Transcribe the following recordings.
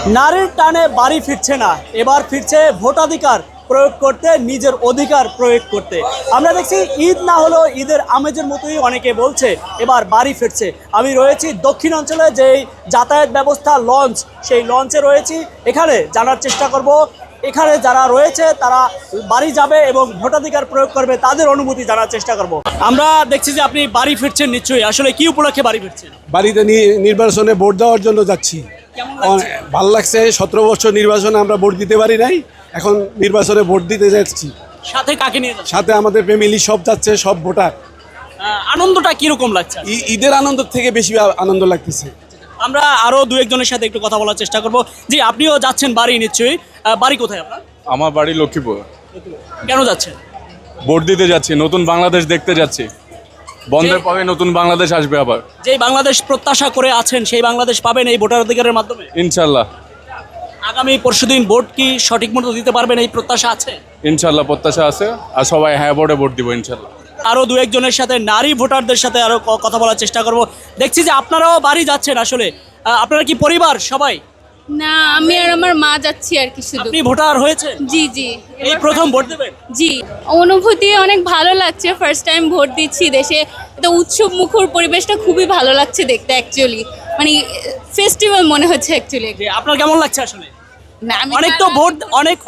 নারীর টানে বাড়ি ফিরছে না, এবার ফিরছে ভোটাধিকার প্রয়োগ করতে, নিজের অধিকার প্রয়োগ করতে। আমরা দেখছি ঈদ না হলেও ঈদের আমেজের মতোই অনেকে বলছে এবার বাড়ি ফিরছে। আমি রয়েছি দক্ষিণ অঞ্চলে যেই যাতায়াত ব্যবস্থা লঞ্চ, সেই লঞ্চে রয়েছি। এখানে জানার চেষ্টা করব এখানে যারা রয়েছে তারা বাড়ি যাবে এবং ভোটাধিকার প্রয়োগ করবে, তাদের অনুভূতি জানার চেষ্টা করব। আমরা দেখছি যে আপনি বাড়ি ফিরছেন, নিশ্চয়ই আসলে কি উপলক্ষে বাড়ি ফিরছেন? বাড়িতে নির্বাচনে ভোট দেওয়ার জন্য যাচ্ছি। ভালো লাগছে, 17 বছর নির্বাচনে আমরা ভোট দিতে পারি নাই, এখন নির্বাচনে ভোট দিতে যাচ্ছি। সাথে কাকে নিয়ে যাচ্ছেন? সাথে আমাদের ফ্যামিলি সব যাচ্ছে, সব ভোটার। আনন্দটা কিরকম লাগছে? ঈদের আনন্দ থেকে বেশি আনন্দ লাগতেছে। আমরা আরো দু একজনের সাথে একটু কথা বলার চেষ্টা করব। জি, আপনিও যাচ্ছেন বাড়ি নিশ্চয়ই। বাড়ি কোথায় আপনার? আমার বাড়ি লক্ষ্মীপুর। কেন যাচ্ছেন? ভোট দিতে যাচ্ছি, নতুন বাংলাদেশ দেখতে যাচ্ছি। বন্ধের পরে নতুন বাংলাদেশ আসবে আবার। যেই বাংলাদেশ প্রত্যাশা করে আছেন সেই বাংলাদেশ পাবেন এই ভোটার অধিকারের মাধ্যমে ইনশাল্লাহ। আগামী পরশুদিন ভোট কি সঠিক মতো দিতে পারবেন এই প্রত্যাশা আছে? ইনশাল্লাহ প্রত্যাশা আছে, আর সবাই হ্যাঁ ভোটে ভোট দিব ইনশাল্লাহ। আরো দু একজনের সাথে, নারী ভোটারদের সাথে আরো কথা বলার চেষ্টা করব। দেখছি যে আপনারাও বাড়ি যাচ্ছেন। আসলে আপনারা কি পরিবার সবাই? না, আমি আর আমার মা যাচ্ছি আর কি শুধু। আপনি ভোটার হয়েছেন? জি জি। এই প্রথম ভোট দেবেন? জি, অনুভূতি অনেক ভালো লাগছে। ফার্স্ট টাইম ভোট দিচ্ছি দেশে, তো উৎসব মুখর পরিবেশটা খুবই ভালো লাগছে দেখতে। অ্যাকচুয়ালি মানে ফেস্টিভ্যাল মনে হচ্ছে অ্যাকচুয়ালি। যে আপনার কেমন লাগছে আসলে? না, আমি অনেক তো ভোট,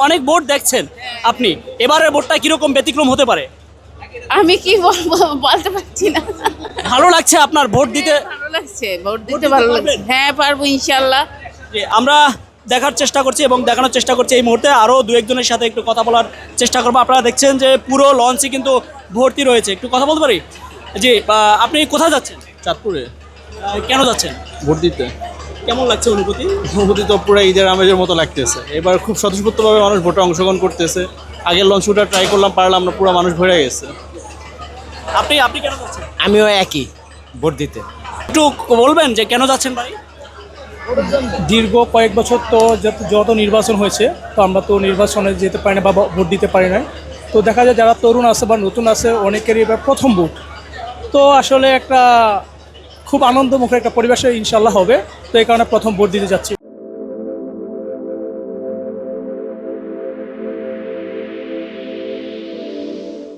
অনেক ভোট দেখছেন আপনি, এবারের ভোটটা কিরকম ব্যতিক্রম হতে পারে? আমি কি বলবো বলতে পারছি না। ভালো লাগছে আপনার ভোট দিতে? ভালো লাগছে, ভোট দিতে ভালো লাগছে। হ্যাঁ, পারবো ইনশাল্লাহ। আমরা দেখার চেষ্টা করছি এবং দেখানোর চেষ্টা করছি এই মুহূর্তে আরও দু একজনের সাথে একটু কথা বলার চেষ্টা করবো। আপনারা দেখছেন যে পুরো লঞ্চই কিন্তু ভর্তি রয়েছে। একটু কথা বলতে পারি? জি, আপনি কোথায় যাচ্ছেন? চাঁদপুরে। কেন যাচ্ছেন? ভোট দিতে। কেমন লাগছে অনুভূতি? অনুভূতি তো পুরো ঈদের আমেজের মতো লাগতেছে। এবার খুব স্বতঃস্ফূর্তভাবে মানুষ ভোটে অংশগ্রহণ করতেছে। আগের লঞ্চ উঠা ট্রাই করলাম, পারলাম না, পুরো মানুষ ভরে গেছে। আপনি কেন যাচ্ছেন? আমিও একই, ভোট দিতে। একটু বলবেন যে কেন যাচ্ছেন বাড়ি? দীর্ঘ কয়েক বছর তো যত নির্বাচন হয়েছে, তো আমরা তো নির্বাচনে যেতে পারি না বা ভোট দিতে পারি না। তো দেখা যায় যারা তরুণ আছে বা নতুন আছে অনেকেরই এবার প্রথম ভোট। তো আসলে একটা খুব আনন্দমুখর একটা পরিবেশে ইনশাল্লাহ হবে, তো এই কারণে প্রথম ভোট দিতে যাচ্ছি।